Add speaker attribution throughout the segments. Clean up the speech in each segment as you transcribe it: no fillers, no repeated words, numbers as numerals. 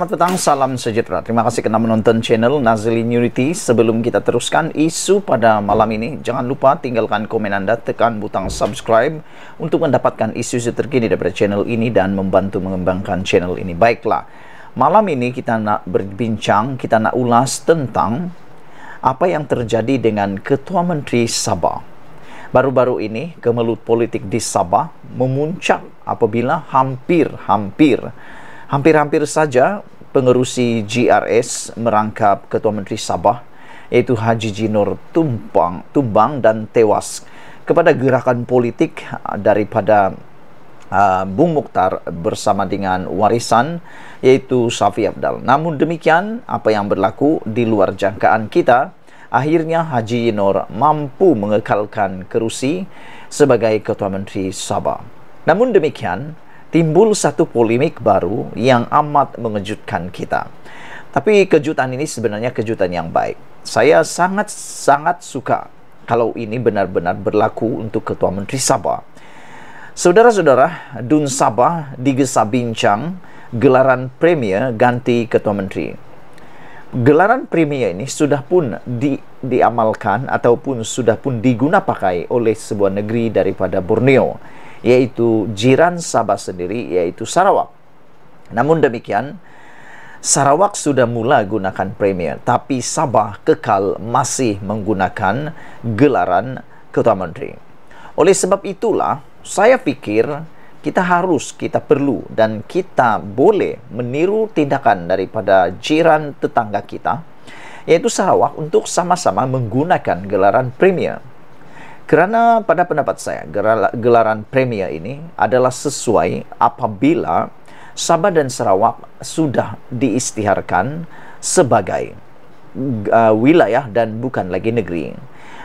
Speaker 1: selamat petang, salam sejahtera. Terima kasih kerana menonton channel Nazlin Unity. Sebelum kita teruskan isu pada malam ini, jangan lupa tinggalkan komen anda, tekan butang subscribe untuk mendapatkan isu-isu terkini daripada channel ini dan membantu mengembangkan channel ini. Baiklah, malam ini kita nak berbincang, kita nak ulas tentang apa yang terjadi dengan Ketua Menteri Sabah. Baru-baru ini, kemelut politik di Sabah memuncak apabila hampir saja pengerusi GRS merangkap Ketua Menteri Sabah, iaitu Haji Jinor tumbang dan tewas kepada gerakan politik daripada Bung Mukhtar bersama dengan warisan, iaitu Safi Abdal. Namun demikian, apa yang berlaku di luar jangkaan kita, akhirnya Haji Jinor mampu mengekalkan kerusi sebagai Ketua Menteri Sabah. Namun demikian, timbul satu polemik baru yang amat mengejutkan kita. Tapi kejutan ini sebenarnya kejutan yang baik. Saya sangat suka kalau ini benar-benar berlaku untuk Ketua Menteri Sabah. Saudara-saudara, Dun Sabah digesa bincang gelaran premier ganti Ketua Menteri. Gelaran premier ini sudah pun diamalkan ataupun sudah pun diguna pakai oleh sebuah negeri daripada Borneo, yaitu jiran Sabah sendiri, yaitu Sarawak. Namun demikian, Sarawak sudah mula gunakan premier, tapi Sabah kekal masih menggunakan gelaran Ketua Menteri. Oleh sebab itulah, saya fikir kita perlu dan kita boleh meniru tindakan daripada jiran tetangga kita, yaitu Sarawak, untuk sama-sama menggunakan gelaran premier. Kerana pada pendapat saya, gelaran premier ini adalah sesuai apabila Sabah dan Sarawak sudah diisytiharkan sebagai wilayah dan bukan lagi negeri.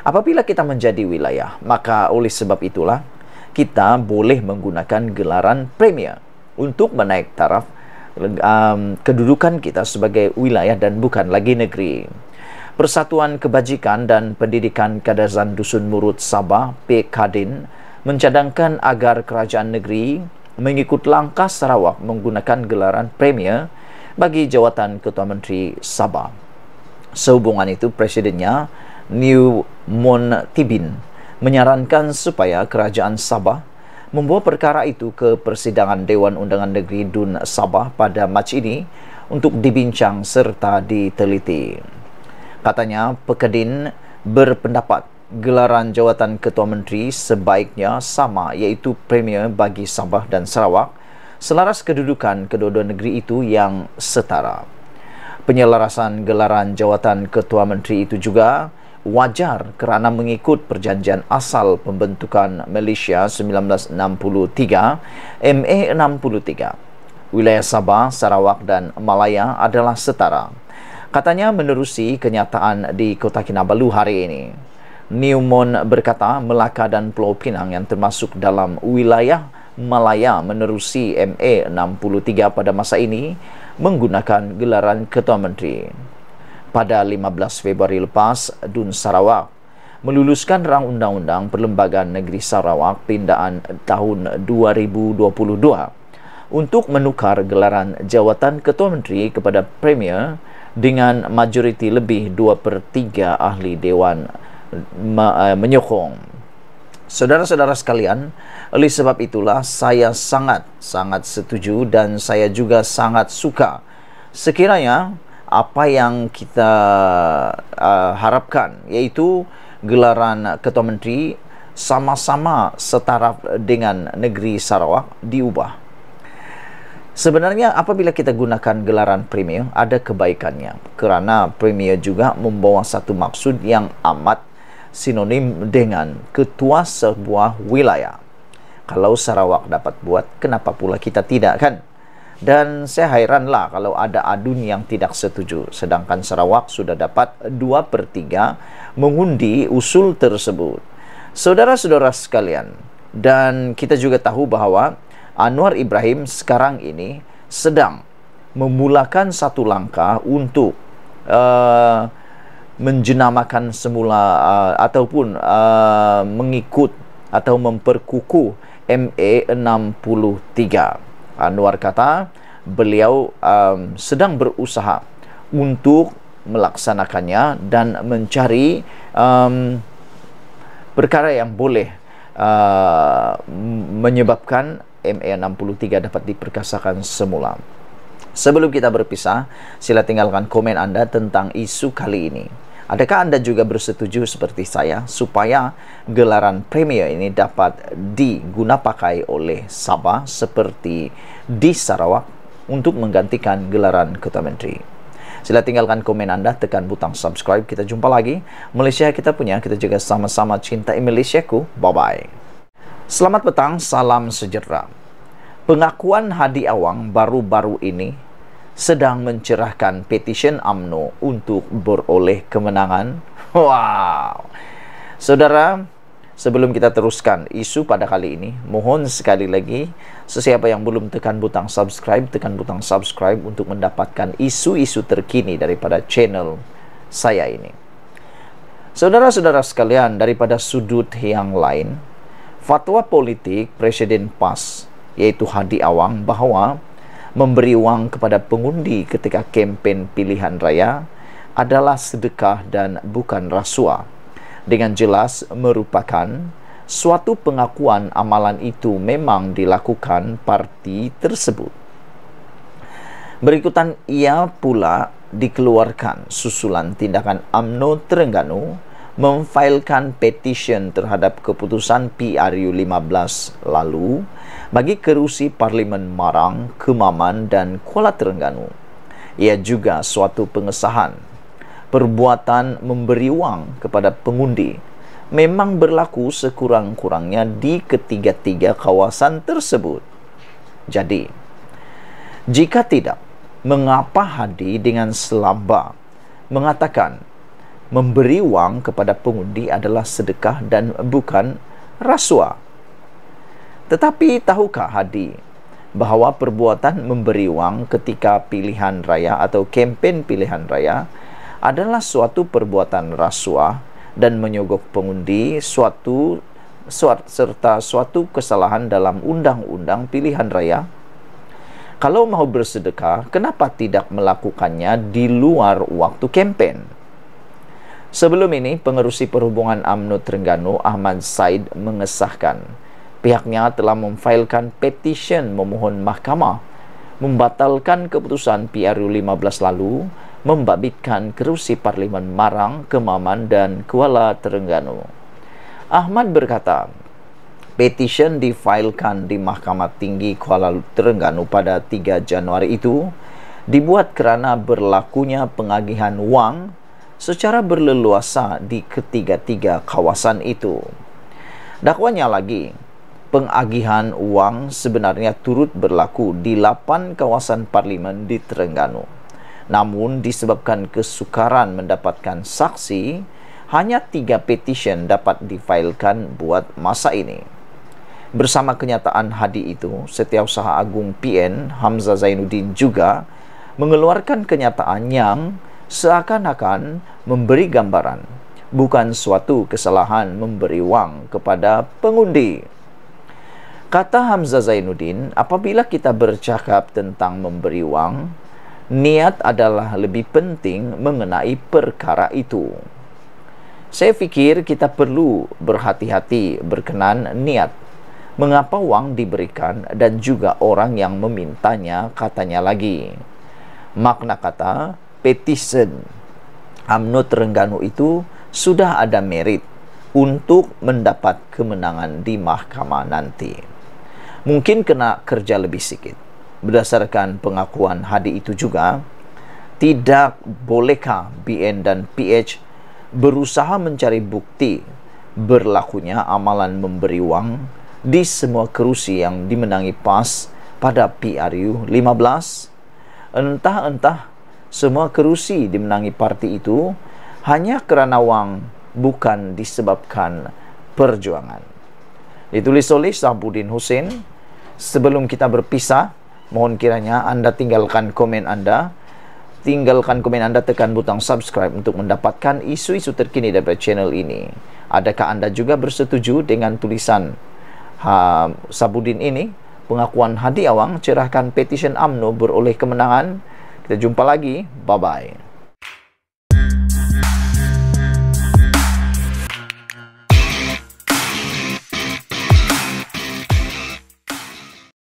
Speaker 1: Apabila kita menjadi wilayah, maka oleh sebab itulah kita boleh menggunakan gelaran premier untuk menaik taraf kedudukan kita sebagai wilayah dan bukan lagi negeri. Persatuan Kebajikan dan Pendidikan Kadazan Dusun Murut Sabah, PKDIN, mencadangkan agar kerajaan negeri mengikut langkah Sarawak menggunakan gelaran premier bagi jawatan Ketua Menteri Sabah. Sehubungan itu, Presidennya, New Mon Tibin, menyarankan supaya kerajaan Sabah membawa perkara itu ke persidangan Dewan Undangan Negeri Dun Sabah pada Mac ini untuk dibincang serta diteliti. Katanya, PKDIN berpendapat gelaran jawatan Ketua Menteri sebaiknya sama, iaitu premier bagi Sabah dan Sarawak, selaras kedudukan kedua-dua negeri itu yang setara. Penyelarasan gelaran jawatan Ketua Menteri itu juga wajar kerana mengikut perjanjian asal pembentukan Malaysia 1963, MA 63. Wilayah Sabah, Sarawak dan Malaya adalah setara. Katanya menerusi kenyataan di Kota Kinabalu hari ini. Newmon berkata Melaka dan Pulau Pinang yang termasuk dalam wilayah Malaya menerusi MA 63 pada masa ini menggunakan gelaran Ketua Menteri. Pada 15 Februari lepas, Dun Sarawak meluluskan rang undang-undang Perlembagaan Negeri Sarawak pindaan tahun 2022 untuk menukar gelaran jawatan Ketua Menteri kepada premier dengan majoriti lebih 2/3 ahli Dewan menyokong. Saudara-saudara sekalian, oleh sebab itulah saya sangat setuju dan saya juga sangat suka sekiranya apa yang kita harapkan, yaitu gelaran Ketua Menteri sama-sama setaraf dengan negeri Sarawak diubah. Sebenarnya apabila kita gunakan gelaran premier, ada kebaikannya. Kerana premier juga membawa satu maksud yang amat sinonim dengan ketua sebuah wilayah. Kalau Sarawak dapat buat, kenapa pula kita tidak, kan? Dan saya hairanlah kalau ada adun yang tidak setuju. Sedangkan Sarawak sudah dapat 2/3 mengundi usul tersebut. Saudara-saudara sekalian, dan kita juga tahu bahawa Anwar Ibrahim sekarang ini sedang memulakan satu langkah untuk menjenamakan semula ataupun mengikut atau memperkukuh MA 63. Anwar kata beliau sedang berusaha untuk melaksanakannya dan mencari perkara yang boleh menyebabkan MA63 dapat diperkasakan semula. Sebelum kita berpisah, sila tinggalkan komen Anda tentang isu kali ini. Adakah Anda juga bersetuju seperti saya supaya gelaran Premier ini dapat digunapakai oleh Sabah seperti di Sarawak untuk menggantikan gelaran Ketua Menteri? Sila tinggalkan komen Anda, tekan butang subscribe. Kita jumpa lagi. Malaysia kita punya, kita juga sama-sama cintai Malaysiaku. Bye-bye. Selamat petang, salam sejahtera. Pengakuan Hadi Awang baru-baru ini sedang mencerahkan petisyen UMNO untuk beroleh kemenangan. Wow! Saudara, sebelum kita teruskan isu pada kali ini, mohon sekali lagi, sesiapa yang belum tekan butang subscribe, tekan butang subscribe untuk mendapatkan isu-isu terkini daripada channel saya ini. Saudara-saudara sekalian, daripada sudut yang lain, fatwa politik Presiden PAS, yaitu Hadi Awang, bahawa memberi wang kepada pengundi ketika kempen pilihan raya adalah sedekah dan bukan rasuah, dengan jelas merupakan suatu pengakuan amalan itu memang dilakukan parti tersebut. Berikutan ia pula dikeluarkan susulan tindakan UMNO Terengganu memfailkan petisyen terhadap keputusan PRU 15 lalu bagi kerusi Parlimen Marang, Kemaman dan Kuala Terengganu. Ia juga suatu pengesahan perbuatan memberi wang kepada pengundi memang berlaku sekurang-kurangnya di ketiga-tiga kawasan tersebut. Jadi, jika tidak, mengapa Hadi dengan selamba mengatakan memberi wang kepada pengundi adalah sedekah dan bukan rasuah? Tetapi tahukah Hadi bahawa perbuatan memberi wang ketika pilihan raya atau kempen pilihan raya adalah suatu perbuatan rasuah dan menyogok pengundi serta suatu kesalahan dalam undang-undang pilihan raya? Kalau mahu bersedekah, kenapa tidak melakukannya di luar waktu kempen? Sebelum ini, Pengerusi Perhubungan UMNO Terengganu Ahmad Said mengesahkan pihaknya telah memfailkan petisyen memohon mahkamah membatalkan keputusan PRU 15 lalu membabitkan kerusi Parlimen Marang, Kemaman dan Kuala Terengganu. Ahmad berkata, petisyen difailkan di Mahkamah Tinggi Kuala Terengganu pada 3 Januari itu dibuat kerana berlakunya pengagihan wang secara berleluasa di ketiga-tiga kawasan itu. Dakwanya lagi, pengagihan wang sebenarnya turut berlaku di 8 kawasan parlimen di Terengganu. Namun disebabkan kesukaran mendapatkan saksi, hanya 3 petisyen dapat difailkan buat masa ini. Bersama kenyataan Hadi itu, Setiausaha Agung PN Hamzah Zainuddin juga mengeluarkan kenyataan yang seakan-akan memberi gambaran bukan suatu kesalahan memberi wang kepada pengundi. Kata Hamzah Zainuddin, apabila kita bercakap tentang memberi wang, niat adalah lebih penting mengenai perkara itu. Saya fikir kita perlu berhati-hati berkenan niat, mengapa wang diberikan dan juga orang yang memintanya, katanya lagi. Makna kata petisyen UMNO Terengganu itu sudah ada merit untuk mendapat kemenangan di mahkamah nanti. Mungkin kena kerja lebih sikit. Berdasarkan pengakuan Hadi itu juga, tidak bolehkah BN dan PH berusaha mencari bukti berlakunya amalan memberi wang di semua kerusi yang dimenangi PAS pada PRU 15? Entah-entah semua kerusi dimenangi parti itu hanya kerana wang, bukan disebabkan perjuangan. Ditulis oleh Sabuddin Hussein. Sebelum kita berpisah, mohon kiranya Anda tinggalkan komen Anda. Tinggalkan komen Anda, tekan butang subscribe untuk mendapatkan isu-isu terkini dari channel ini. Adakah Anda juga bersetuju dengan tulisan Sabuddin ini? pengakuan Hadi Awang cerahkan petisyen UMNO beroleh kemenangan. Kita jumpa lagi. Bye-bye.